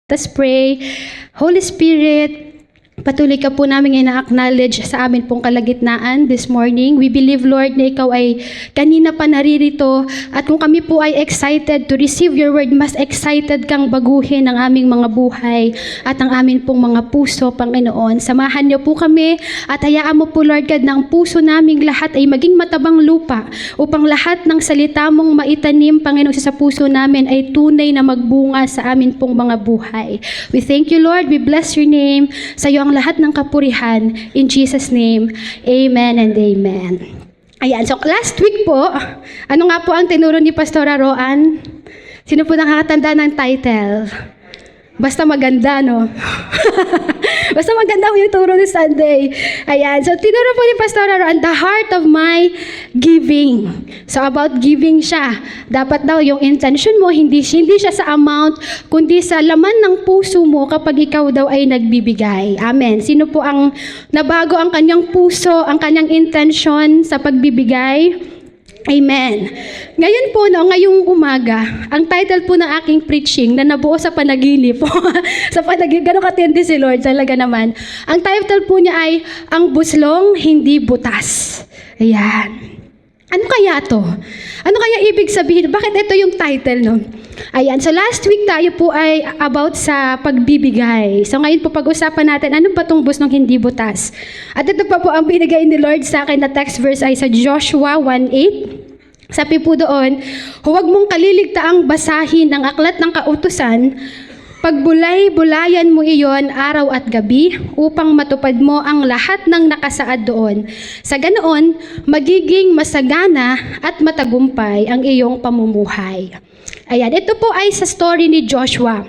Let's pray. Holy Spirit, patuloy ka po namin ina-acknowledge sa amin pong kalagitnaan this morning. We believe, Lord, na ikaw ay kanina pa naririto at kung kami po ay excited to receive your word, mas excited kang baguhin ang aming mga buhay at ang amin pong mga puso, Panginoon. Samahan niyo po kami at hayaan mo po, Lord God, na ang puso naming lahat ay maging matabang lupa upang lahat ng salita mong maitanim, Panginoon, sa puso namin ay tunay na magbunga sa amin pong mga buhay. We thank you, Lord. We bless your name. Sa iyo ang lahat ng kapurihan. In Jesus' name, amen and amen. Ayan, so last week po, ano nga po ang tinuro ni Pastora Roan? Sino po nakakatanda ng title? Basta maganda, no? Basta maganda yung turo ni Sunday. Ayan, so tinuro po ni Pastora Roan, the heart of my giving. So about giving siya. Dapat daw yung intention mo, hindi siya sa amount, kundi sa laman ng puso mo kapag ikaw daw ay nagbibigay. Amen. Sino po ang nabago ang kanyang puso, ang kanyang intention sa pagbibigay? Amen. Ngayon po, ngayong umaga, ang title po ng aking preaching na nabuo sa panaginip po, sa panaginip, gano'ng katindi si Lord, talaga naman. Ang title po niya ay, Ang Buslong Hindi Butas. Ayan. Ano kaya to? Ano kaya ibig sabihin? Bakit ito yung title, no? Ayan, so last week tayo po ay about sa pagbibigay. So ngayon po pag-usapan natin, ano ba itong buslong hindi butas? At ito pa po ang binigay ni Lord sa akin na text verse ay sa Joshua 1:8. Sabi po doon, huwag mong kaliligtaang basahin ang aklat ng kautusan, pagbulay-bulayan mo iyon araw at gabi upang matupad mo ang lahat ng nakasaad doon. Sa ganoon, magiging masagana at matagumpay ang iyong pamumuhay. Ayan, ito po ay sa story ni Joshua.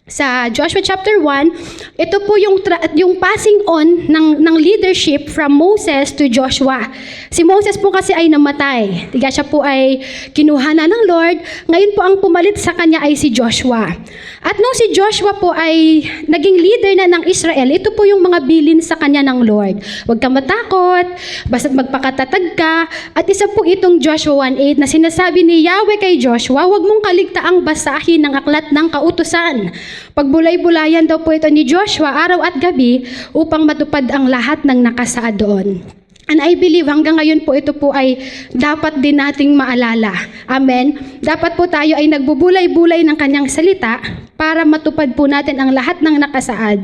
Sa Joshua chapter 1, ito po yung passing on ng leadership from Moses to Joshua. Si Moses po kasi ay namatay. Diga siya po ay kinuha na ng Lord. Ngayon po ang pumalit sa kanya ay si Joshua. At nung si Joshua po ay naging leader na ng Israel, ito po yung mga bilin sa kanya ng Lord. Huwag kang matakot, basta't magpakatatag ka. At isa po itong Joshua 1:8 na sinasabi ni Yahweh kay Joshua, huwag mong kaligtaang basahin ng aklat ng kautusan. Pagbulay-bulayan daw po ito ni Joshua araw at gabi upang matupad ang lahat ng nakasaad doon. And I believe hanggang ngayon po ito po ay dapat din nating maalala. Amen? Dapat po tayo ay nagbubulay-bulay ng kanyang salita para matupad po natin ang lahat ng nakasaad.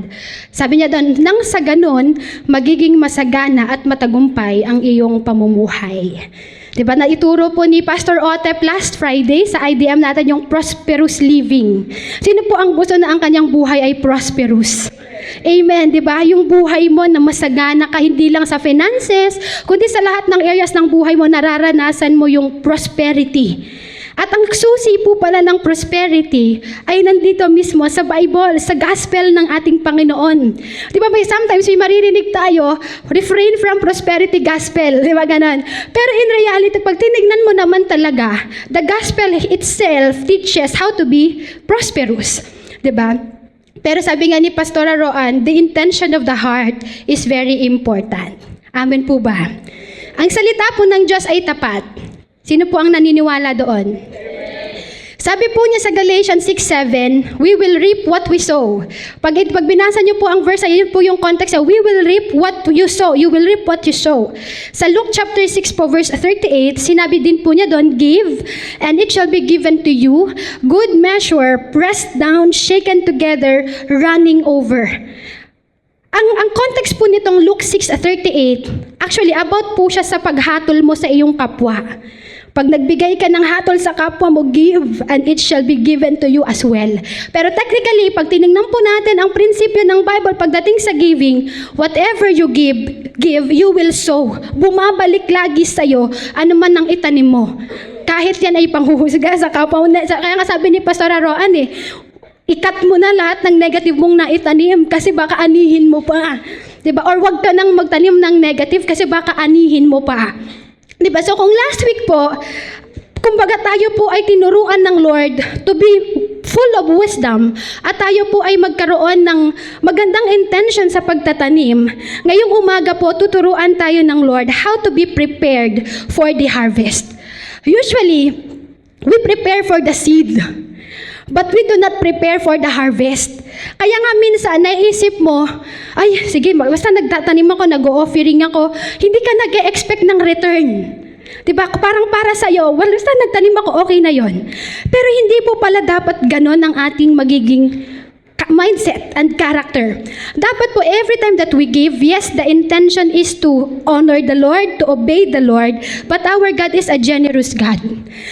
Sabi niya doon, nang sa ganon, magiging masagana at matagumpay ang iyong pamumuhay. Diba, naituro po ni Pastor Otep last Friday sa IDM natin yung prosperous living. Sino po ang gusto na ang kanyang buhay ay prosperous? Amen, diba? Yung buhay mo na masagana ka, hindi lang sa finances, kundi sa lahat ng areas ng buhay mo, nararanasan mo yung prosperity. At ang susi po pala ng prosperity ay nandito mismo sa Bible, sa gospel ng ating Panginoon. Di ba sometimes may maririnig tayo, refrain from prosperity gospel. Di ba ganon? Pero in reality, pag tinignan mo naman talaga, the gospel itself teaches how to be prosperous. Di ba? Pero sabi nga ni Pastora Roan, the intention of the heart is very important. Amen po ba? Ang salita po ng Diyos ay tapat. Sino po ang naniniwala doon? Sabi po niya sa Galatians 6:7, we will reap what we sow. Pag binasa niyo po ang verse, ayun po yung context, we will reap what you sow. You will reap what you sow. Sa Luke chapter 6 po, verse 38, sinabi din po niya doon, give, and it shall be given to you, good measure, pressed down, shaken together, running over. Ang context po nitong Luke 6:38, actually about po siya sa paghatol mo sa iyong kapwa. Pag nagbigay ka ng hatol sa kapwa mo, give, and it shall be given to you as well. Pero technically, pag tinignan po natin ang prinsipyo ng Bible, pagdating sa giving, whatever you give, you will sow. Bumabalik lagi sa'yo, ano man ang itanim mo. Kahit yan ay panghuhusga sa kapwa mo. Kaya nga sabi ni Pastor Roan ikat mo na lahat ng negative mong naitanim kasi baka anihin mo pa. Diba? Or wag ka nang magtanim ng negative kasi baka anihin mo pa. Diba? So kung last week po, kumbaga tayo po ay tinuruan ng Lord to be full of wisdom at tayo po ay magkaroon ng magandang intention sa pagtatanim. Ngayong umaga po, tuturuan tayo ng Lord how to be prepared for the harvest. Usually, we prepare for the seed. But we do not prepare for the harvest. Kaya nga minsan, naisip mo, ay, sige, basta nagtatanim ako, nag-o-offering ako, hindi ka nag-e-expect ng return. Diba? Parang para sa'yo, well, basta nagtanim ako, okay na yon. Pero hindi po pala dapat ganon ang ating magiging mindset and character. Dapat po every time that we give, yes, the intention is to honor the Lord, to obey the Lord, but our God is a generous God.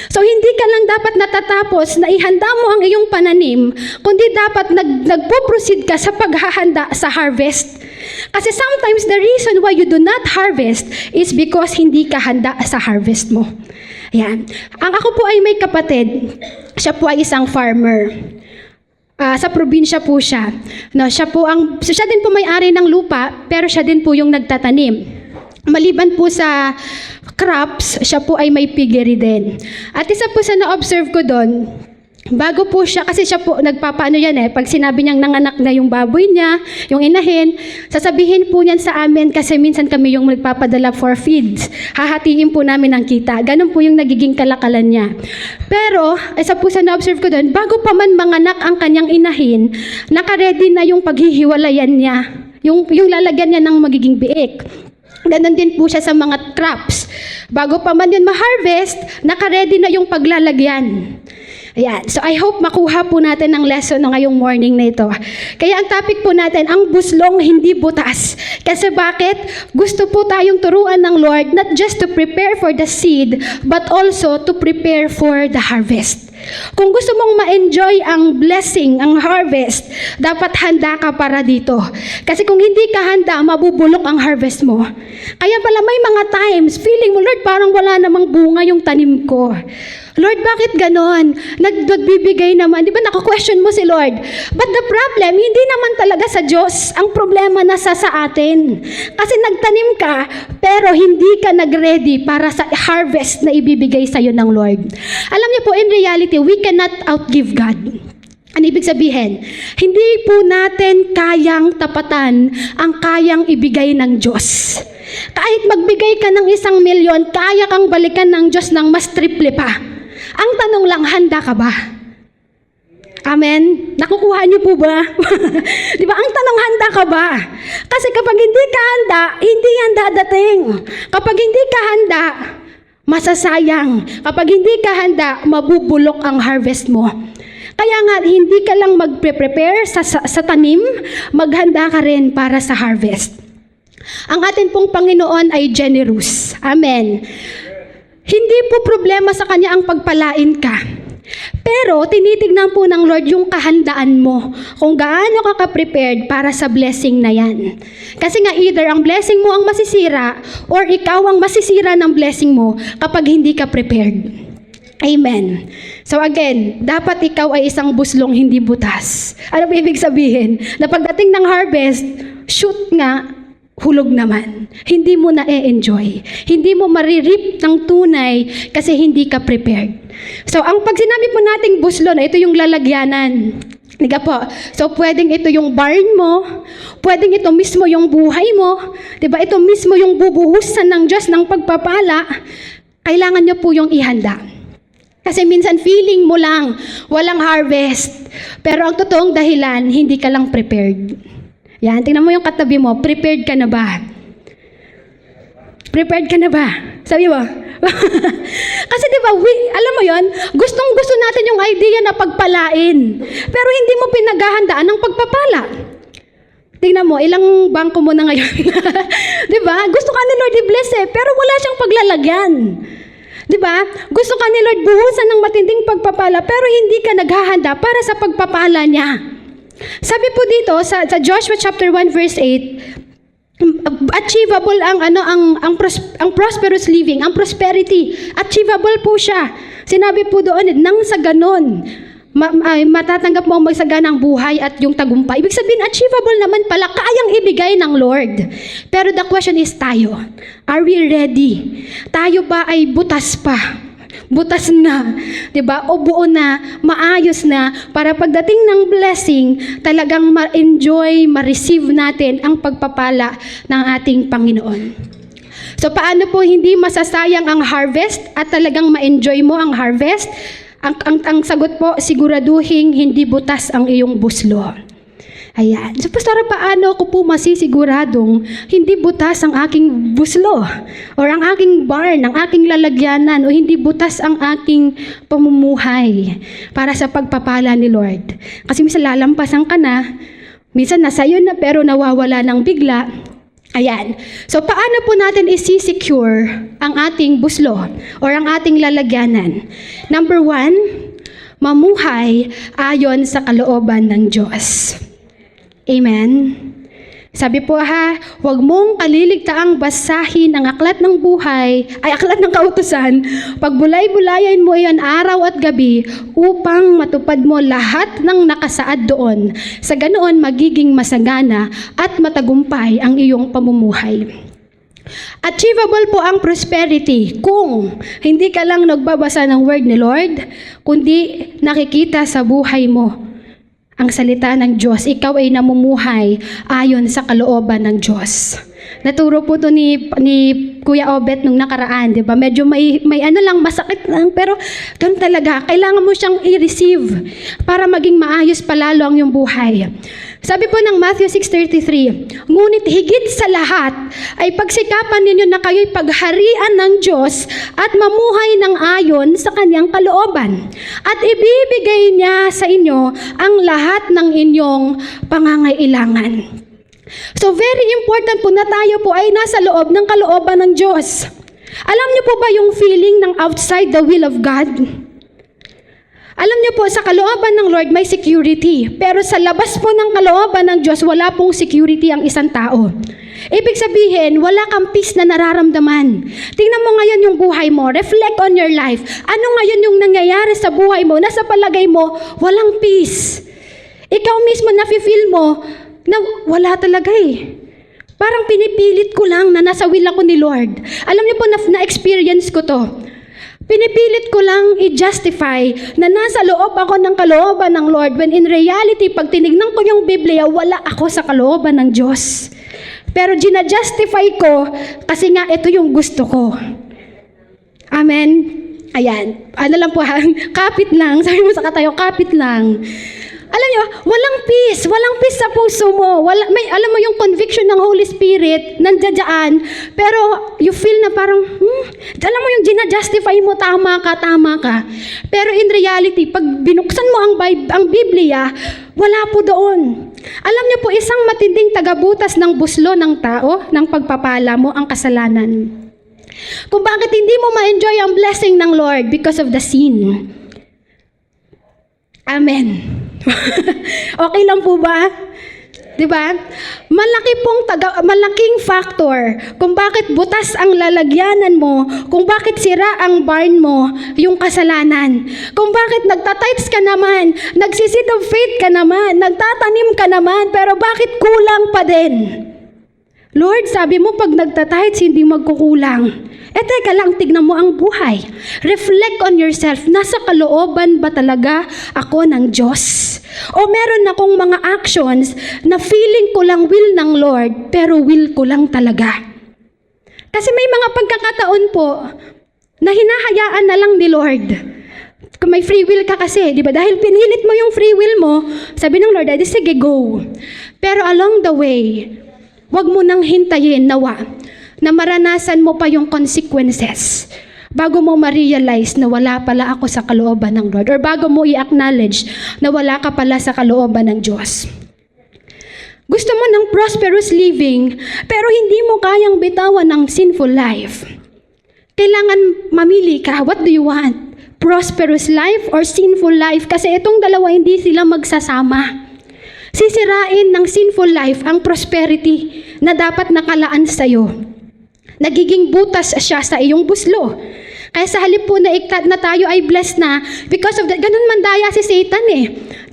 So hindi ka lang dapat natatapos na ihanda mo ang iyong pananim, kundi dapat nagpo-proceed ka sa paghahanda sa harvest. Kasi sometimes the reason why you do not harvest is because hindi ka handa sa harvest mo. Ayan. Ang ako po ay may kapatid, siya po ay isang farmer. Sa probinsya po siya. No, siya din po may-ari ng lupa, pero siya din po yung nagtatanim. Maliban po sa crops, siya po ay may piggery din. At isa po sa na-observe ko doon, bago po siya, kasi siya po nagpapaano yan pag sinabi niyang nanganak na yung baboy niya, yung inahin, sasabihin po niyan sa amin kasi minsan kami yung nagpapadala for feeds. Hahatiin po namin ang kita. Ganun po yung nagiging kalakalan niya. Pero, isa po sa na-observe ko doon, bago pa man manganak ang kanyang inahin, naka-ready na yung paghihiwalayan niya. Yung lalagyan niya ng magiging biik. Ganon din po siya sa mga crops. Bago pa man yun ma-harvest, naka-ready na yung paglalagyan. Ayan. So I hope makuha po natin ang lesson ng ngayong morning na ito. Kaya ang topic po natin, ang buslong hindi butas. Kasi bakit? Gusto po tayong turuan ng Lord not just to prepare for the seed, but also to prepare for the harvest. Kung gusto mong ma-enjoy ang blessing, ang harvest, dapat handa ka para dito. Kasi kung hindi ka handa, mabubulok ang harvest mo. Kaya pala may mga times, feeling mo, Lord, parang wala namang bunga yung tanim ko. Lord, bakit ganon? Nagbibigay naman. Di ba naka-question mo si Lord? But the problem, hindi naman talaga sa Diyos. Ang problema nasa sa atin. Kasi nagtanim ka, pero hindi ka nag-ready para sa harvest na ibibigay sa'yo ng Lord. Alam niyo po, in reality, we cannot outgive God. Ano ibig sabihin? Hindi po natin kayang tapatan ang kayang ibigay ng Diyos. Kahit magbigay ka ng 1,000,000, kaya kang balikan ng Diyos ng mas triple pa. Ang tanong lang, handa ka ba? Amen? Nakukuha niyo po ba? Di ba? Ang tanong, handa ka ba? Kasi kapag hindi ka handa, hindi yan dadating. Kapag hindi ka handa, masasayang. Kapag hindi ka handa, mabubulok ang harvest mo. Kaya nga, hindi ka lang mag-prepare sa tanim, maghanda ka rin para sa harvest. Ang atin pong Panginoon ay generous. Amen. Hindi po problema sa Kanya ang pagpalain ka. Pero tinitignan po ng Lord yung kahandaan mo, kung gaano ka ka-prepared para sa blessing na yan. Kasi nga either ang blessing mo ang masisira or ikaw ang masisira ng blessing mo kapag hindi ka prepared. Amen. So again, dapat ikaw ay isang buslong hindi butas. Ano ba ibig sabihin? Na pagdating ng harvest, shoot nga, hulog naman. Hindi mo na-enjoy. Hindi mo maririp ng tunay kasi hindi ka prepared. So, ang pag sinabi po nating buslo na ito yung lalagyanan. Diga po. So, pwedeng ito yung barn mo. Pwedeng ito mismo yung buhay mo. Diba? Ito mismo yung bubuhusan ng Diyos ng pagpapala. Kailangan nyo po yung ihanda. Kasi minsan feeling mo lang walang harvest. Pero ang totoong dahilan, hindi ka lang prepared. Yan, tingnan mo yung katabi mo, prepared ka na ba? Prepared ka na ba? Sabi mo? Kasi diba, alam mo yon, gustong-gusto natin yung idea na pagpalain. Pero hindi mo pinaghahandaan ng pagpapala. Tingnan mo, ilang bangko mo na ngayon. Diba? Gusto ka ni Lord i-bless pero wala siyang paglalagyan. Diba? Gusto ka ni Lord buhusan ng matinding pagpapala, pero hindi ka naghahanda para sa pagpapala niya. Sabi po dito sa Joshua chapter 1 verse 8, achievable ang prosperous living, ang prosperity, achievable po siya. Sinabi po doon, nang sa ganon, matatanggap mo ang magsaganang buhay at yung tagumpay. Ibig sabihin, achievable naman pala, kayang ibigay ng Lord. Pero the question is tayo, are we ready? Tayo ba ay butas pa? Butas na, 'di ba? O buo na, maayos na para pagdating ng blessing, talagang ma-enjoy, ma-receive natin ang pagpapala ng ating Panginoon. So paano po hindi masasayang ang harvest at talagang ma-enjoy mo ang harvest? Ang sagot po, siguraduhin hindi butas ang iyong buslo. Ayan. So, Pastora, paano ko po masisiguradong hindi butas ang aking buslo or ang aking barn, ang aking lalagyanan o hindi butas ang aking pamumuhay para sa pagpapala ni Lord? Kasi minsan lalampasan ka na, minsan nasa iyo na pero nawawala ng bigla. Ayan. So, paano po natin isi-secure ang ating buslo or ang ating lalagyanan? Number 1, mamuhay ayon sa kalooban ng Diyos. Amen. Sabi po huwag mong kaliligtaang basahin ang aklat ng buhay, ay aklat ng kautusan, pagbulay-bulayan mo iyan araw at gabi upang matupad mo lahat ng nakasaad doon. Sa ganoon magiging masagana at matagumpay ang iyong pamumuhay. Achievable po ang prosperity kung hindi ka lang nagbabasa ng word ni Lord, kundi nakikita sa buhay mo ang salita ng Diyos, ikaw ay namumuhay ayon sa kalooban ng Diyos. Naturo po to ni Kuya Obet nung nakaraan, di ba? Medyo may ano lang, masakit lang, pero ganun talaga. Kailangan mo siyang i-receive para maging maayos palalo ang iyong buhay. Sabi po ng Matthew 6:33, ngunit higit sa lahat ay pagsikapan ninyo na kayo'y pagharian ng Diyos at mamuhay ng ayon sa kanyang kalooban. At ibibigay niya sa inyo ang lahat ng inyong pangangailangan. So very important po na tayo po ay nasa loob ng kalooban ng Diyos. Alam niyo po ba yung feeling ng outside the will of God? Alam niyo po, sa kalooban ng Lord may security. Pero sa labas po ng kalooban ng Diyos, wala pong security ang isang tao. Ibig sabihin, wala kang peace na nararamdaman. Tingnan mo ngayon yung buhay mo. Reflect on your life. Ano ngayon yung nangyayari sa buhay mo? Nasa palagay mo, walang peace. Ikaw mismo nafe-feel mo na wala talaga Parang pinipilit ko lang na nasa will ako ni Lord. Alam niyo po, na-experience ko to. Pinipilit ko lang i-justify na nasa loob ako ng kalooban ng Lord when in reality, pag tinignan ko yung Biblia, wala ako sa kalooban ng Diyos. Pero gina-justify ko kasi nga ito yung gusto ko. Amen? Ayan. Ano lang po kapit lang. Sabi mo sa katayo, kapit lang. Alam niyo, walang peace sa puso mo. Alam mo yung conviction ng Holy Spirit, nandiyan, pero you feel na parang, alam mo yung gina-justify mo, tama ka. Pero in reality, pag binuksan mo ang Biblia, wala po doon. Alam niyo po, isang matinding tagabutas ng buslo ng tao, ng pagpapala mo, ang kasalanan. Kung bakit hindi mo ma-enjoy ang blessing ng Lord because of the sin. Amen. Okay lang po ba? 'Di ba? Malaking factor kung bakit butas ang lalagyanan mo, kung bakit sira ang barn mo, yung kasalanan. Kung bakit nagtatites ka naman, nagsisit of faith ka naman, nagtatanim ka naman, pero bakit kulang pa din? Lord, sabi mo pag nagtatites hindi magkukulang. Teka lang, tignan mo ang buhay. Reflect on yourself. Nasa kalooban ba talaga ako ng Diyos? O meron akong mga actions na feeling ko lang will ng Lord, pero will ko lang talaga. Kasi may mga pagkakataon po na hinahayaan na lang ni Lord. Kung may free will ka kasi, di ba? Dahil pinilit mo yung free will mo, sabi ng Lord, sige, go. Pero along the way, wag mo nang hintayin na maranasan mo pa yung consequences bago mo ma-realize na wala pala ako sa kalooban ng Lord or bago mo i-acknowledge na wala ka pala sa kalooban ng Diyos. Gusto mo ng prosperous living pero hindi mo kayang bitawan ng sinful life. Kailangan mamili ka. What do you want? Prosperous life or sinful life? Kasi itong dalawa hindi sila magsasama. Sisirain ng sinful life ang prosperity na dapat nakalaan sa iyo. Nagiging butas siya sa iyong buslo. Kaya sa halip po na tayo ay blessed na because of that, ganun man daya si Satan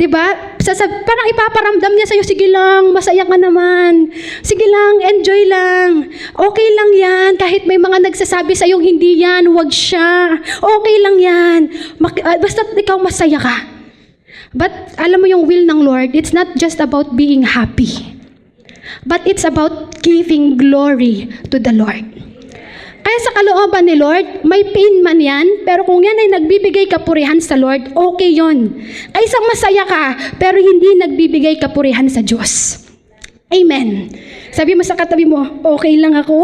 Diba? Parang ipaparamdam niya sa'yo, sige lang, masaya ka naman. Sige lang, enjoy lang. Okay lang yan. Kahit may mga nagsasabi sa'yo, hindi yan, wag siya. Okay lang yan. Basta ikaw masaya ka. But alam mo yung will ng Lord, it's not just about being happy. But it's about giving glory to the Lord. Kaya Kaya sa kalooban ni Lord, may pain man yan, pero kung yan ay nagbibigay kapurihan sa Lord, okay yon. Kaysa masaya ka, pero hindi nagbibigay kapurihan sa Diyos. Amen. Sabi mo sa katabi mo, okay lang ako.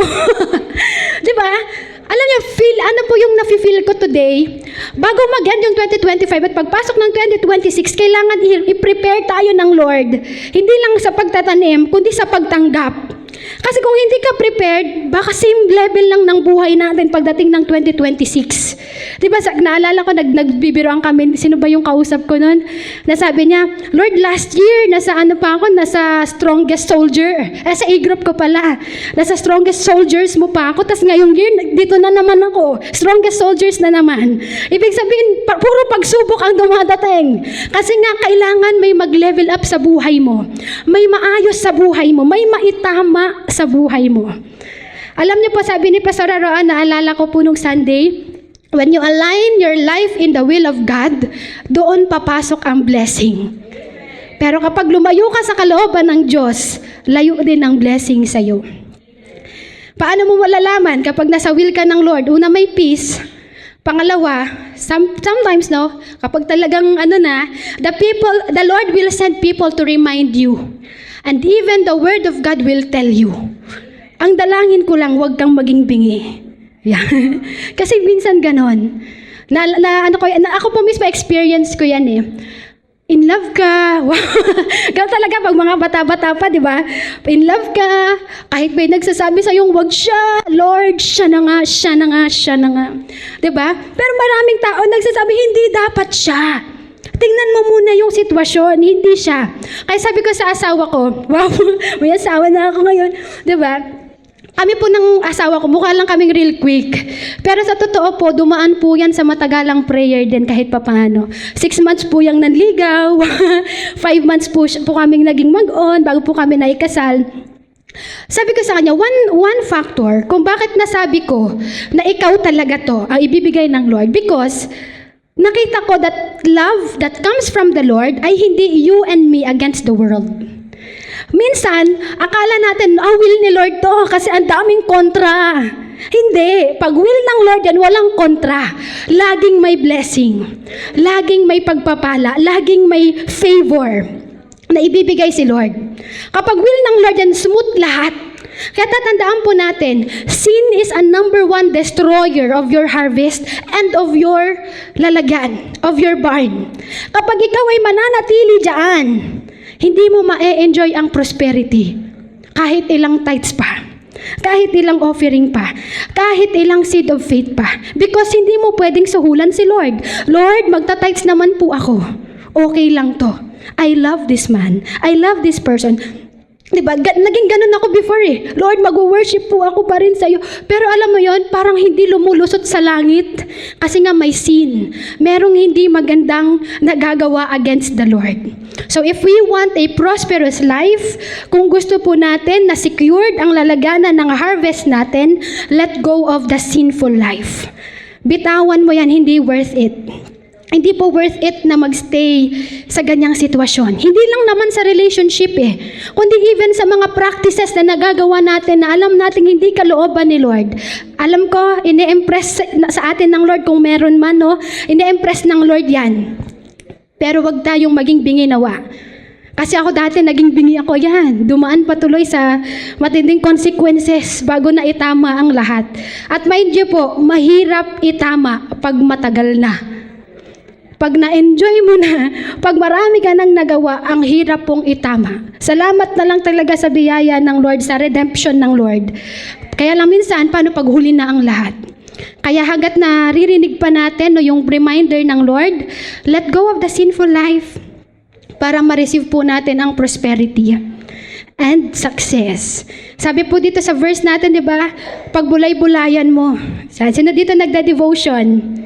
Di ba? Alam niyo, ano po yung nafe-feel ko today? Bago mag-end yung 2025 at pagpasok ng 2026, kailangan i-prepare tayo ng Lord. Hindi lang sa pagtatanim, kundi sa pagtanggap. Kasi kung hindi ka prepared, baka same level lang ng buhay natin pagdating ng 2026. Diba, naalala ko, nagbibiroan kami, sino ba yung kausap ko nun? Nasabi niya, Lord, last year, nasa strongest soldier. Sa A-group ko pala. Nasa strongest soldiers mo pa ako, tas ngayong year, dito na naman ako. Strongest soldiers na naman. Ibig sabihin, puro pagsubok ang dumadating. Kasi nga, kailangan may mag-level up sa buhay mo. May maayos sa buhay mo. May maitama sa buhay mo. Alam niyo po, sabi ni Pastor Roan, naalala ko po nung Sunday, when you align your life in the will of God, doon papasok ang blessing. Pero kapag lumayo ka sa kalooban ng Diyos, layo din ang blessing sa iyo. Paano mo malalaman kapag nasa will ka ng Lord? Una, may peace. Pangalawa, sometimes kapag talagang the Lord will send people to remind you. And even the Word of God will tell you. Ang dalangin ko lang, huwag kang maging bingi. Yan. Kasi minsan ganon. Ako po mismo experience ko yan eh. In love ka. Wow. Ganun talaga pag mga bata-bata pa, di ba? In love ka. Kahit may nagsasabi sa yung wag siya. Lord, siya na nga, siya na nga, siya na nga. Di ba? Pero maraming tao nagsasabi, hindi dapat siya. Tingnan mo muna yung sitwasyon, hindi siya. Kaya sabi ko sa asawa ko, wow, may asawa na ako ngayon. Diba? Kami po ng asawa ko, mukha lang kaming real quick. Pero sa totoo po, dumaan po yan sa matagalang prayer din kahit papaano. 6 months po yung nanligaw, 5 months po kaming naging mag-on, bago po kami naikasal. Sabi ko sa kanya, one factor kung bakit nasabi ko na ikaw talaga to, ang ibibigay ng Lord, because nakita ko that love that comes from the Lord ay hindi you and me against the world. Minsan, akala natin, will ni Lord to kasi ang daming kontra. Hindi. Pag will ng Lord yan, walang kontra. Laging may blessing. Laging may pagpapala. Laging may favor na ibibigay si Lord. Kapag will ng Lord yan, smooth lahat. Kaya tatandaan po natin, sin is a number 1 destroyer of your harvest and of your lalagyan, of your barn. Kapag ikaw ay mananatili dyan, hindi mo ma-enjoy ang prosperity. Kahit ilang tithes pa. Kahit ilang offering pa. Kahit ilang seed of faith pa. Because hindi mo pwedeng suhulan si Lord. Lord, magta-tithes naman po ako. Okay lang to. I love this man. I love this person. Diba? Naging ganun ako before eh. Lord, mag-worship po ako pa rin sa'yo. Pero alam mo yon, parang hindi lumulusot sa langit. Kasi nga may sin. Merong hindi magandang nagagawa against the Lord. So if we want a prosperous life, kung gusto po natin na secured ang lalaganan ng harvest natin, let go of the sinful life. Bitawan mo yan, hindi worth it. Hindi po worth it na magstay sa ganyang sitwasyon. Hindi lang naman sa relationship kundi even sa mga practices na nagagawa natin na alam natin hindi kalooban ni Lord. Alam ko, ine-impress sa atin ng Lord kung meron man, ine-impress ng Lord yan. Pero wag tayong maging bingi nawa. Kasi ako dati naging bingi ako yan. Dumaan patuloy sa matinding consequences bago na itama ang lahat. At mind you po, mahirap itama pag matagal na. Pag na-enjoy mo na, pag marami ka nang nagawa, ang hirap pong itama. Salamat na lang talaga sa biyaya ng Lord, sa redemption ng Lord. Kaya lang minsan, paano pag huli na ang lahat? Kaya hagat na ririnig pa natin yung reminder ng Lord, let go of the sinful life para ma-receive po natin ang prosperity and success. Sabi po dito sa verse natin, di ba? Pag bulay-bulayan mo. Sino dito nagda-devotion?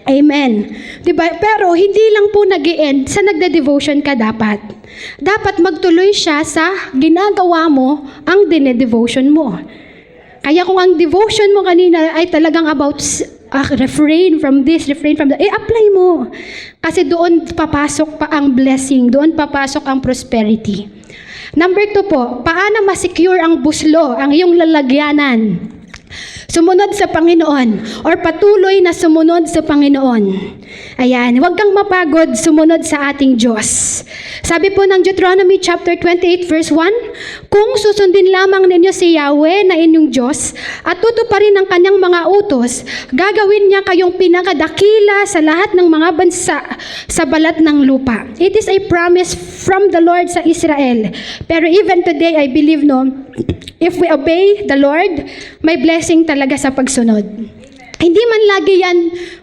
Amen. Diba? Pero hindi lang po nag-i-end sa nagde-devotion ka dapat. Dapat magtuloy siya sa ginagawa mo ang dine-devotion mo. Kaya kung ang devotion mo kanina ay talagang about refrain from this, refrain from that, apply mo. Kasi doon papasok pa ang blessing, doon papasok ang prosperity. Number 2 po, paano ma-secure ang buslo, ang iyong lalagyanan? Sumunod sa Panginoon or patuloy na sumunod sa Panginoon. Ayan, huwag kang mapagod sumunod sa ating Diyos. Sabi po ng Deuteronomy chapter 28 verse 1, kung susundin lamang ninyo si Yahweh na inyong Diyos at tutuparin ang kanyang mga utos, gagawin niya kayong pinakadakila sa lahat ng mga bansa sa balat ng lupa. It is a promise from the Lord sa Israel. Pero even today, I believe, if we obey the Lord, may blessing talaga sa pagsunod. Hindi man lagi yan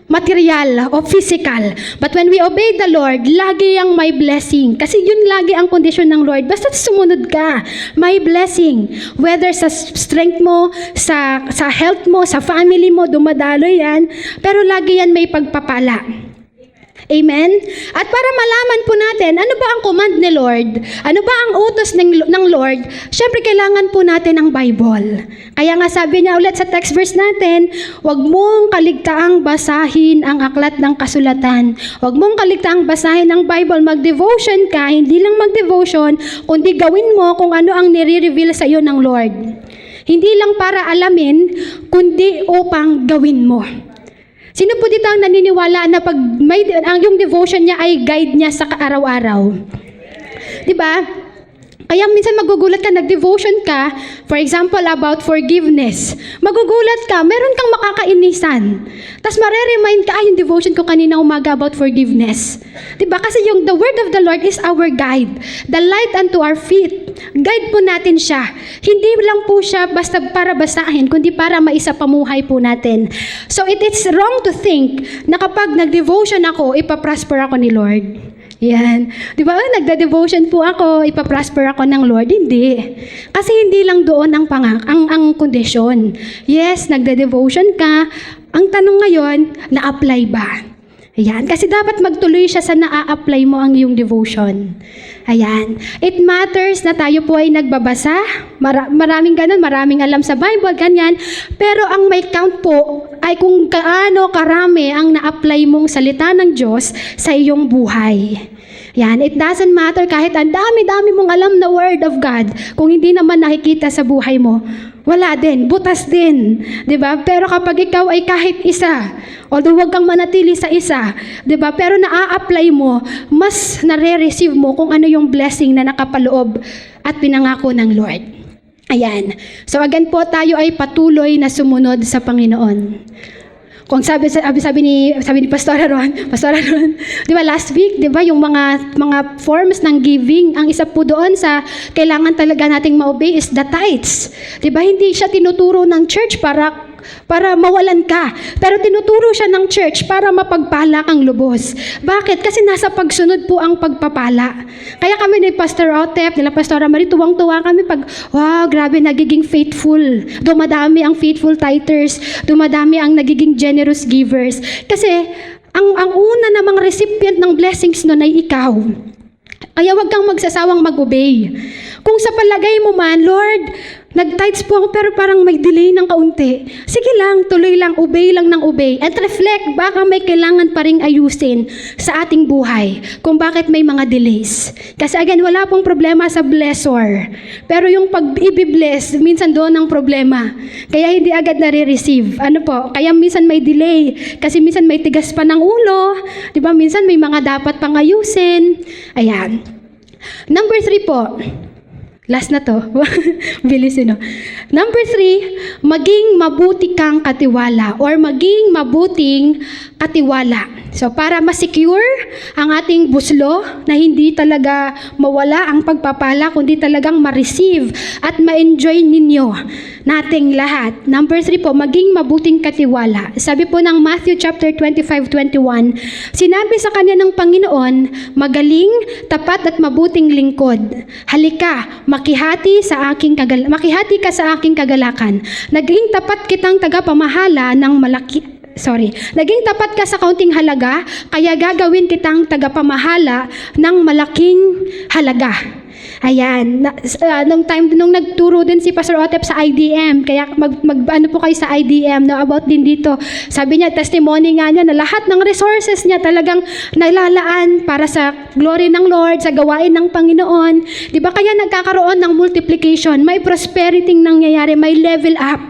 material o physical. But when we obey the Lord, lagi yang may blessing. Kasi yun lagi ang kondisyon ng Lord. Basta sumunod ka, may blessing. Whether sa strength mo, sa health mo, sa family mo, dumadalo yan. Pero lagi yan may pagpapala. Amen? At para malaman po natin, ano ba ang command ni Lord? Ano ba ang utos ng Lord? Siyempre, kailangan po natin ang Bible. Kaya nga sabi niya ulit sa text verse natin, huwag mong kaligtaang basahin ang aklat ng kasulatan. Huwag mong kaligtaang basahin ang Bible. Mag-devotion ka, hindi lang mag-devotion, kundi gawin mo kung ano ang nire-reveal sa iyo ng Lord. Hindi lang para alamin, kundi upang gawin mo. Sino po dito ang naniniwala na pag ang yung devotion niya ay guide niya sa araw-araw? 'Di ba? Kaya minsan magugulat ka, nag-devotion ka, for example, about forgiveness. Magugulat ka, meron kang makakainisan. Tapos mareremind ka, yung devotion ko kanina umaga about forgiveness. Diba? Kasi the word of the Lord is our guide. The light unto our feet. Guide po natin siya. Hindi lang po siya basta para basahin, kundi para maisapamuhay po natin. So it is wrong to think na kapag nag-devotion ako, ipaprosper ako ni Lord. Yan. Di ba? Nagda-devotion po ako, ipaprosper ako ng Lord. Hindi. Kasi hindi lang doon ang kondisyon. Yes, nagda-devotion ka. Ang tanong ngayon, na-apply ba? Ayan. Kasi dapat magtuloy siya sa na-apply mo ang iyong devotion. Ayan. It matters na tayo po ay nagbabasa. Maraming ganun, maraming alam sa Bible, ganyan. Pero ang may count po ay kung kaano karami ang na-apply mong salita ng Diyos sa iyong buhay. Yan, it doesn't matter kahit ang dami-dami mong alam na Word of God, kung hindi naman nakikita sa buhay mo, wala din, butas din, 'di ba? Pero kapag ikaw ay kahit isa, although huwag kang manatili sa isa, 'di ba? Pero naa-apply mo, mas nare-receive mo kung ano yung blessing na nakapaloob at pinangako ng Lord. Ayan. So again po, tayo ay patuloy na sumunod sa Panginoon. Kung sabi ni Pastor Ron, di ba last week, di ba yung mga forms ng giving, ang isa po doon sa kailangan talaga nating ma-obey is the tithes. Di ba hindi siya tinuturo ng church para mawalan ka, pero tinuturo siya ng church para mapagpala kang lubos. Bakit? Kasi nasa pagsunod po ang pagpapala. Kaya kami ni Pastor Otep, nila Pastor Marie, tuwang-tuwa kami pag, wow, grabe, nagiging faithful. Dumadami ang faithful tithers, dumadami ang nagiging generous givers. Kasi, ang una namang recipient ng blessings nun ay ikaw. Kaya wag kang magsasawang mag-obey. Kung sa palagay mo man, Lord, nag-tithes po ako pero parang may delay ng kaunti. Sige lang, tuloy lang, obey lang ng obey. At reflect, baka may kailangan pa ring ayusin sa ating buhay kung bakit may mga delays. Kasi again, wala pong problema sa blessor. Pero yung pag-i-bless, minsan doon ang problema. Kaya hindi agad nare-receive. Ano po? Kaya minsan may delay. Kasi minsan may tigas pa ng ulo. Di ba? Minsan may mga dapat pang ayusin. Ayan. Number 3 po. Last na to. Bilis no. Number 3, maging mabuti kang katiwala or maging mabuting katiwala. So para ma-secure ang ating buslo na hindi talaga mawala ang pagpapala kundi talagang ma-receive at ma-enjoy ninyo nating lahat. Number 3 po, maging mabuting katiwala. Sabi po ng Matthew chapter 25:21, sinabi sa kanya ng Panginoon, magaling, tapat at mabuting lingkod. Halika, makihati ka sa aking kagalakan. Naging tapat kitang tagapamahala ng Naging tapat ka sa kaunting halaga, kaya gagawin kitang tagapamahala ng malaking halaga. Ayan, nung nagturo din si Pastor Otep sa IDM, kaya ano po kayo sa IDM, no, about din dito. Sabi niya, testimony nga niya na lahat ng resources niya talagang nailalaan para sa glory ng Lord, sa gawain ng Panginoon. Di ba kaya nagkakaroon ng multiplication, may prosperity nangyayari, may level up.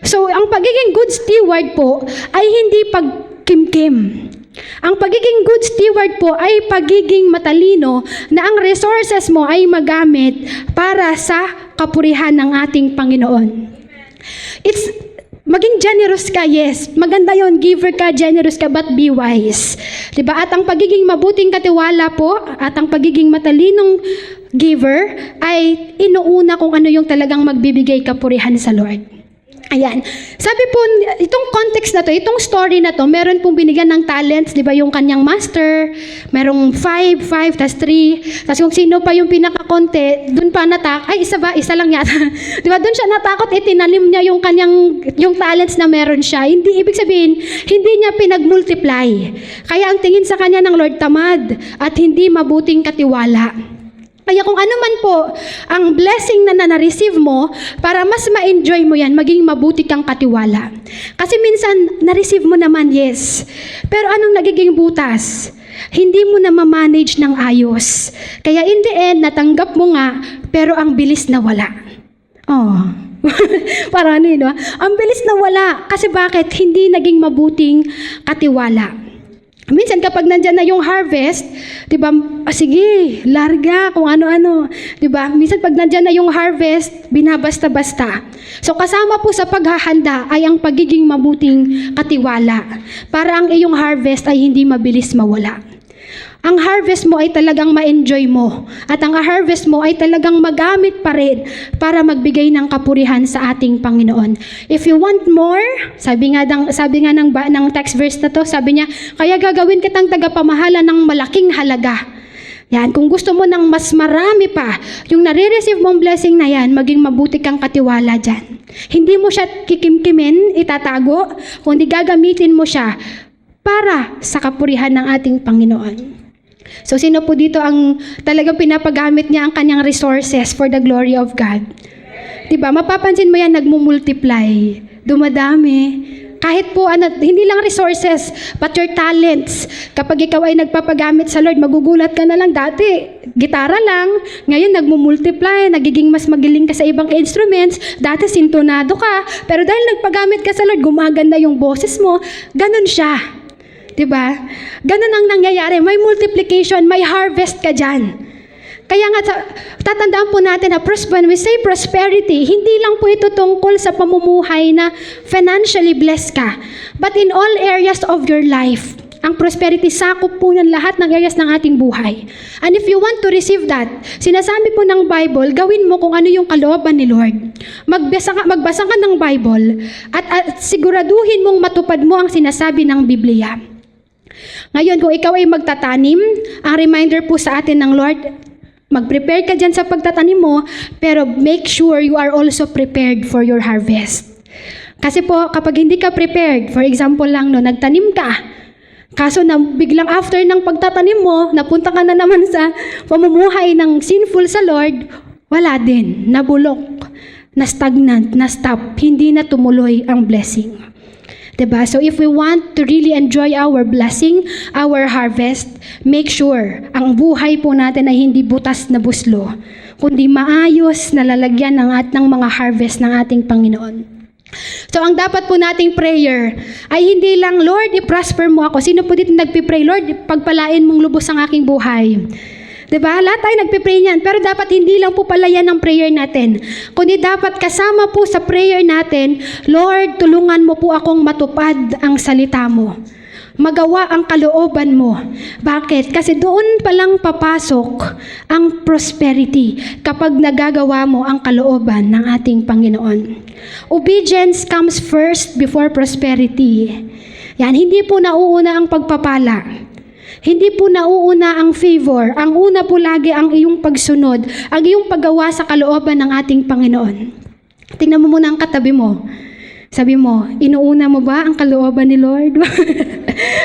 So, ang pagiging good steward po ay hindi pagkimkim. Ang pagiging good steward po ay pagiging matalino na ang resources mo ay magamit para sa kapurihan ng ating Panginoon. Maging generous ka, yes. Maganda yon, giver ka, generous ka, but be wise. Diba? At ang pagiging mabuting katiwala po, at ang pagiging matalinong giver, ay inuuna kung ano yung talagang magbibigay kapurihan sa Lord. Ayan. Sabi po, itong context na to, itong story na to, meron pong binigyan ng talents, di ba, yung kanyang master, merong 5, tas 3, tas kung sino pa yung pinakakonte, dun pa isa lang yata. Di ba, dun siya natakot, tinanim niya yung talents na meron siya. Hindi, ibig sabihin, hindi niya pinag-multiply. Kaya ang tingin sa kanya ng Lord, tamad, at hindi mabuting katiwala. Kaya kung ano man po ang blessing na na-receive mo, para mas ma-enjoy mo yan, maging mabuti kang katiwala. Kasi minsan, na-receive mo naman, yes. Pero anong nagiging butas? Hindi mo na ma-manage ng ayos. Kaya in the end, natanggap mo nga, pero ang bilis na wala. Oh. Parang ano yun, no? Ang bilis na wala. Kasi bakit? Hindi naging mabuting katiwala. Minsan kapag nandyan na yung harvest, 'di ba? Sige, larga kung ano-ano, 'di ba? Minsan pag nandyan na yung harvest, binabasta-basta. So kasama po sa paghahanda ay ang pagiging mabuting katiwala para ang iyong harvest ay hindi mabilis mawala. Ang harvest mo ay talagang ma-enjoy mo at ang harvest mo ay talagang magamit pa rin para magbigay ng kapurihan sa ating Panginoon. If you want more, sabi nga ng text verse na to, sabi niya, kaya gagawin kitang tagapamahala ng malaking halaga. Yan, kung gusto mo ng mas marami pa, yung nare-receive mong blessing na yan, maging mabuti kang katiwala dyan. Hindi mo siya kikimkimin, itatago, kundi gagamitin mo siya para sa kapurihan ng ating Panginoon. So, sino po dito ang talagang pinapagamit niya ang kanyang resources for the glory of God? Diba? Mapapansin mo yan, nagmumultiply, dumadami. Kahit po, hindi lang resources, but your talents. Kapag ikaw ay nagpapagamit sa Lord, magugulat ka na lang. Dati, gitara lang. Ngayon, nagmumultiply, nagiging mas magaling ka sa ibang instruments. Dati, sintonado ka. Pero dahil nagpagamit ka sa Lord, gumaganda yung boses mo. Ganon siya. Diba? Ganon ang nangyayari. May multiplication, may harvest ka dyan. Kaya nga, tatandaan po natin na when we say prosperity, hindi lang po ito tungkol sa pamumuhay na financially blessed ka. But in all areas of your life, ang prosperity, sakop po ng lahat ng areas ng ating buhay. And if you want to receive that, sinasabi po ng Bible, gawin mo kung ano yung kalooban ni Lord. Magbasa ka ng Bible at siguraduhin mong matupad mo ang sinasabi ng Biblia. Ngayon, kung ikaw ay magtatanim, ang reminder po sa atin ng Lord, mag-prepare ka dyan sa pagtatanim mo, pero make sure you are also prepared for your harvest. Kasi po, kapag hindi ka prepared, for example lang, nagtanim ka, kaso na biglang after ng pagtatanim mo, napunta ka na naman sa pamumuhay ng sinful sa Lord, wala din, nabulok, na-stagnant, na-stop, hindi na tumuloy ang blessing. Diba? So if we want to really enjoy our blessing, our harvest, make sure ang buhay po natin ay hindi butas na buslo, kundi maayos na lalagyan ng mga harvest ng ating Panginoon. So ang dapat po nating prayer ay hindi lang, Lord, i-prosper mo ako. Sino po dito nagpipray, Lord, pagpalain mong lubos ang aking buhay. Diba? Lahat tayo nagpipray niyan. Pero dapat hindi lang po pala yan ang prayer natin. Kundi dapat kasama po sa prayer natin, Lord, tulungan mo po akong matupad ang salita mo. Magawa ang kalooban mo. Bakit? Kasi doon palang papasok ang prosperity kapag nagagawa mo ang kalooban ng ating Panginoon. Obedience comes first before prosperity. Yan, hindi po nauuna ang pagpapala. Hindi po nauuna ang favor. Ang una po lagi ang iyong pagsunod, ang iyong paggawa sa kalooban ng ating Panginoon. Tingnan mo muna ang katabi mo. Sabi mo, inuuna mo ba ang kalooban ni Lord?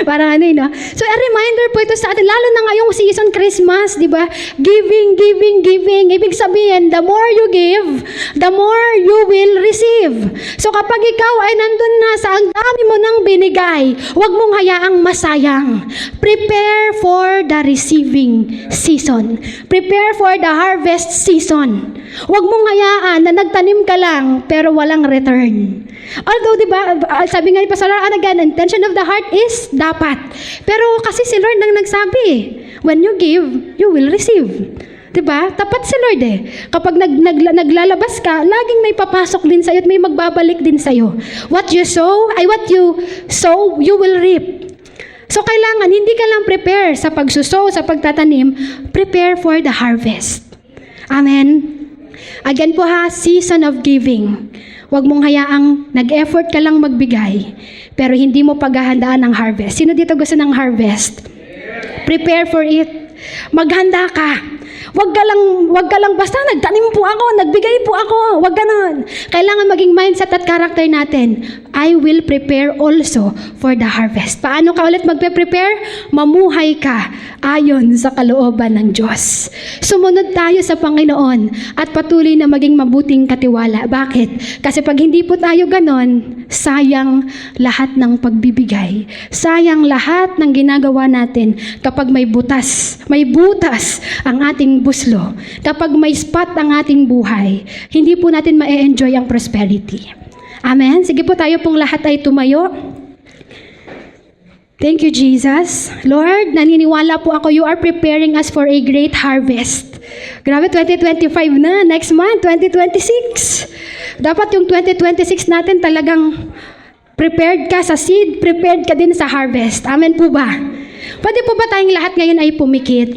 Parang ano yun, no? So, a reminder po ito sa atin, lalo na ngayong season Christmas, di ba? Giving, giving, giving. Ibig sabihin, the more you give, the more you will receive. So, kapag ikaw ay nandun na sa ang dami mo nang binigay, huwag mong hayaang masayang. Prepare for the receiving season. Prepare for the harvest season. Huwag mong hayaan na nagtanim ka lang, pero walang return. Although, di ba, sabi nga ni Pastor Lara, again, intention of the heart is dapat. Pero kasi si Lord nang nagsabi, when you give, you will receive. Di ba? Tapat si Lord eh. Kapag naglalabas ka, laging may papasok din sa'yo at may magbabalik din sa'yo. What you sow, you will reap. So, kailangan, hindi ka lang prepare sa pagsusow, sa pagtatanim, prepare for the harvest. Amen? Again po ha, season of giving. Huwag mong hayaang nag-effort ka lang magbigay, pero hindi mo paghahandaan ng harvest. Sino dito gusto ng harvest? Prepare for it. Maghanda ka. Wag ka lang basta nagtanim po ako, nagbigay po ako. Wag ganon. Kailangan maging mindset at character natin. I will prepare also for the harvest. Paano ka ulit magpe-prepare? Mamuhay ka ayon sa kalooban ng Diyos. Sumunod tayo sa Panginoon at patuloy na maging mabuting katiwala. Bakit? Kasi pag hindi po tayo ganon, sayang lahat ng pagbibigay. Sayang lahat ng ginagawa natin kapag may butas ang ating buslo. Kapag may spot ang ating buhay, hindi po natin ma-enjoy ang prosperity. Amen? Sige po, tayo pong lahat ay tumayo. Thank you, Jesus. Lord, naniniwala po ako, you are preparing us for a great harvest. Grabe, 2025 na. Next month, 2026. Dapat yung 2026 natin talagang prepared ka sa seed, prepared ka din sa harvest. Amen po ba? Pwede po ba tayong lahat ngayon ay pumikit?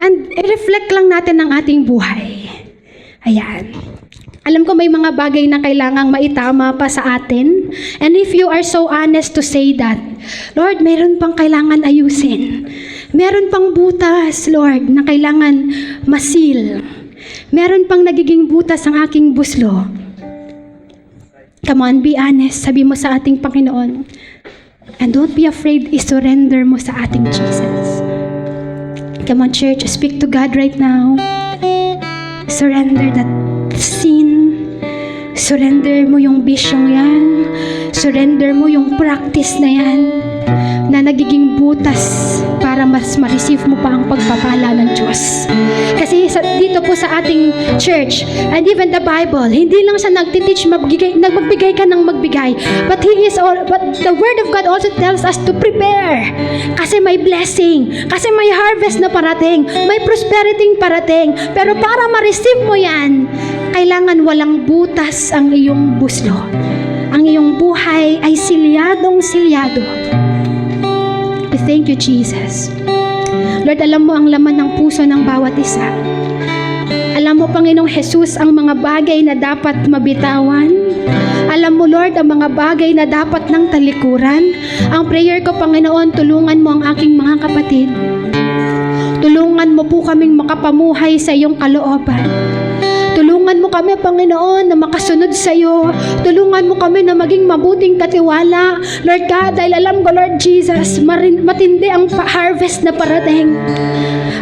And i-reflect lang natin ang ating buhay. Ayan. Alam ko may mga bagay na kailangang maitama pa sa atin. And if you are so honest to say that, Lord, meron pang kailangan ayusin. Meron pang butas, Lord, na kailangan masil. Meron pang nagiging butas ang aking buslo. Come on, be honest. Sabi mo sa ating Panginoon. And don't be afraid, i-surrender mo sa ating Jesus. Come on, church, speak to God right now. Surrender that sin. Surrender mo yung bisyong yan. Surrender mo yung practice na yan na nagiging butas para mas ma-receive mo pa ang pagpapala ng Diyos. Kasi dito po sa ating church and even the Bible, hindi lang siya nagtiteach magbigay ka ng magbigay, but the Word of God also tells us to prepare. Kasi may blessing, kasi may harvest na parating, may prosperity parating, pero para ma-receive mo yan, kailangan walang butas ang iyong buslo. Ang iyong buhay ay silyadong-silyado. We thank you, Jesus. Lord, alam mo ang laman ng puso ng bawat isa. Alam mo, Panginoong Jesus, ang mga bagay na dapat mabitawan. Alam mo, Lord, ang mga bagay na dapat ng talikuran. Ang prayer ko, Panginoon, tulungan mo ang aking mga kapatid. Tulungan mo po kaming makapamuhay sa iyong kalooban. Tulungan mo kami, Panginoon, na makasunod sa iyo. Tulungan mo kami na maging mabuting katiwala. Lord God, dahil alam ko, Lord Jesus, matindi ang harvest na parating.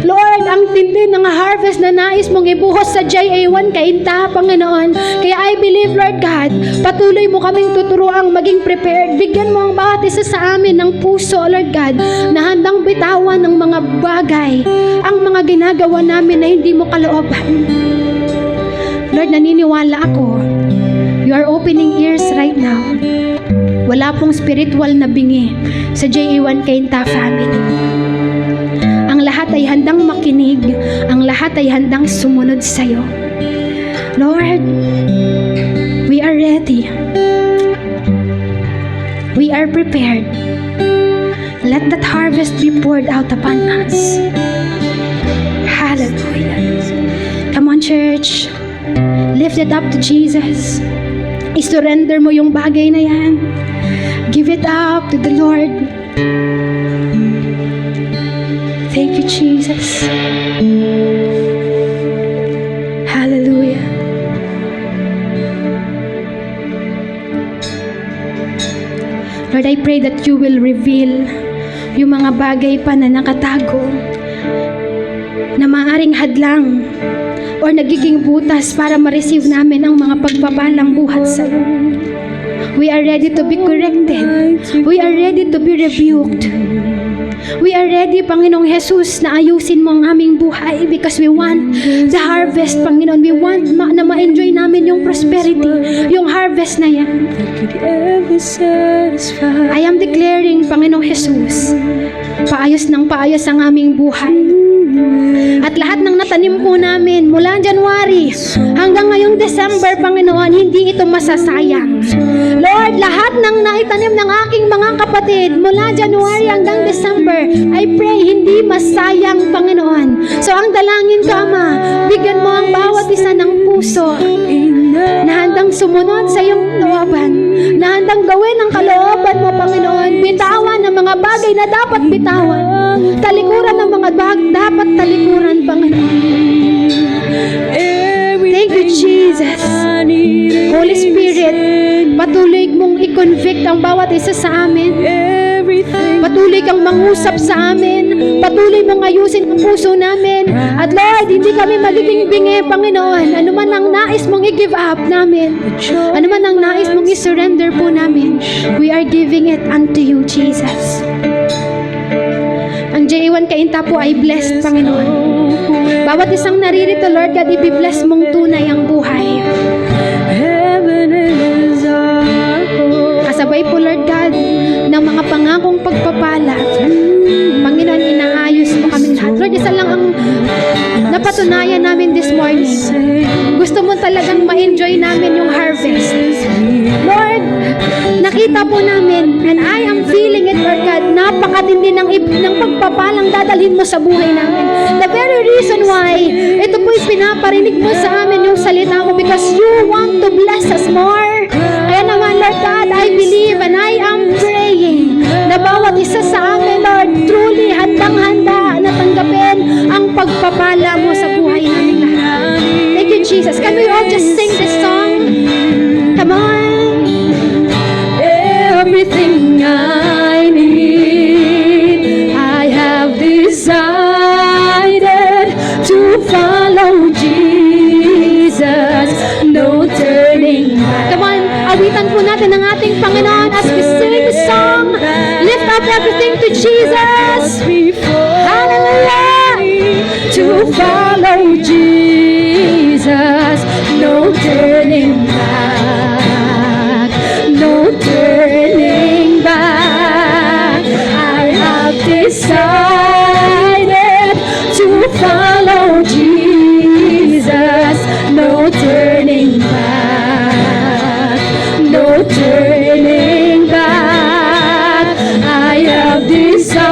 Lord, ang tindi ng harvest na nais mong ibuhos sa JA1 Cainta, Panginoon. Kaya I believe, Lord God, patuloy mo kaming tuturuang maging prepared. Bigyan mo ang bawat isa sa amin ng puso, Lord God, na handang bitawan ng mga bagay, ang mga ginagawa namin na hindi mo kalooban. Lord, naniniwala ako, you are opening ears right now. Wala pong spiritual na bingi sa JA1 Cainta family. Ang lahat ay handang makinig, ang lahat ay handang sumunod sa iyo. Lord, we are ready. We are prepared. Let that harvest be poured out upon us. Hallelujah. Come on, church. Lift it up to Jesus. I-surrender mo yung bagay na yan. Give it up to the Lord. Thank you, Jesus. Hallelujah. I pray that you will reveal yung mga bagay pa na nakatago na maaaring hadlang or nagiging butas para ma-receive namin ang mga pagpapalang buhat sa iyo. We are ready to be corrected. We are ready to be rebuked. We are ready, Panginoong Jesus, na ayusin mo ang aming buhay because we want the harvest, Panginoon. We want na ma-enjoy namin yung prosperity, yung harvest na yan. I am declaring, Panginoong Jesus, paayos ng paayos ang aming buhay. At lahat ng natanim po namin mula January hanggang ngayong December, Panginoon, hindi ito masasayang. Lord, lahat ng naitanim ng aking mga kapatid mula January hanggang December, I pray hindi masayang, Panginoon. So ang dalangin ko, Ama, bigyan mo ang bawat isa ng puso na handang sumunod sa iyong kalooban, na handang gawin ang kalooban mo, Panginoon. Bitawan ang mga bagay na dapat bitawan, talikuran ang mga dapat talikuran, Panginoon. Thank you, Jesus. Holy Spirit, patuloy mong i-convict ang bawat isa sa amin. Patuloy kang mangusap sa amin. Patuloy mong ayusin ang puso namin. At Lord, hindi kami magiging bingi, Panginoon. Ano man ang nais mong i-give up namin, ano man ang nais mong i-surrender po namin, we are giving it unto you, Jesus. Ang J1 Kainta po ay blessed, Panginoon. Bawat isang naririto, Lord God, i-bless mong tunay ang buhay. Kasabay po, Lord God, ng mga pangakong pagpapala. Panginoon, inaayos mo kami lahat. Lord, isa lang ang napatunayan namin this morning. Gusto mo talagang ma-enjoy namin yung harvest. Lord, nakita po namin, and I am feeling it, Lord God, napakatindi ng pagpapalang dadalhin mo sa buhay namin. The very reason why ito po'y pinaparinig mo sa amin yung salita mo because you want to bless us more. Kaya naman, Lord God, I believe and I am praying na bawat isa sa amin, Lord, truly handang-handa na tanggapin ang pagpapala mo sa buhay namin lahat. Thank you, Jesus. Can we all just sing this song? Come on. Everything I need, I have decided to follow Jesus. No turning back. Come on, awitan po natin ang ating Panginoon as we sing the song. Lift up everything to Jesus. Hallelujah. To follow Jesus. No turning back. No turning back. I have decided to follow Jesus. No turning back. No turning back. I have decided.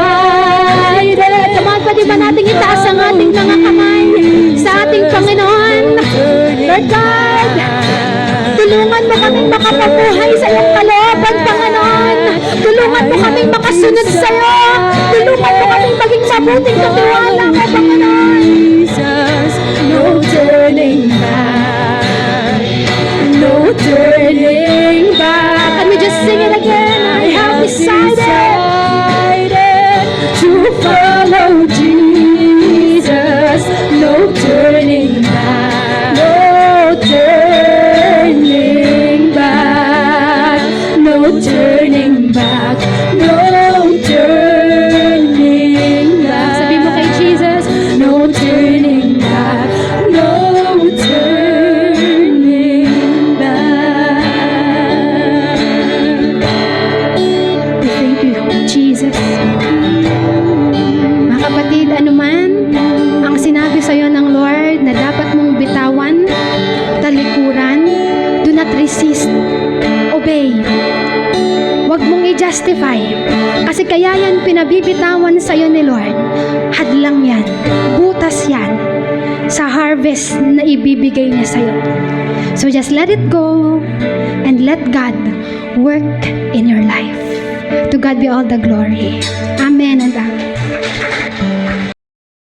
Come on, pwede ba natin itaas ang ating mga kamay sa ating Panginoon? Lord God, tulungan mo kaming makapabuhay sa iyong kalooban, Panginoon. Tulungan mo kaming makasunod sa iyo. Tulungan mo kaming maging mabuting katiwala mo, Panginoon. No turning back. No turning back. Can we just sing it again? I have decided to follow Jesus. No turning back. No turning back. No turning back. No turning back. Sabi mo kay Jesus, no turning back. No turning back. Thank you, Jesus. Mga kapatid, anuman ang sinabi sa iyo ng Lord na dapat mong bitawan, talikuran, do not resist, obey. Huwag mong i-justify. Kasi kaya yan pinabibitawan sa iyo ni Lord. Hadlang yan. Butas yan sa harvest na ibibigay niya sa iyo. So just let it go and let God work in your life. To God be all the glory. Amen and amen.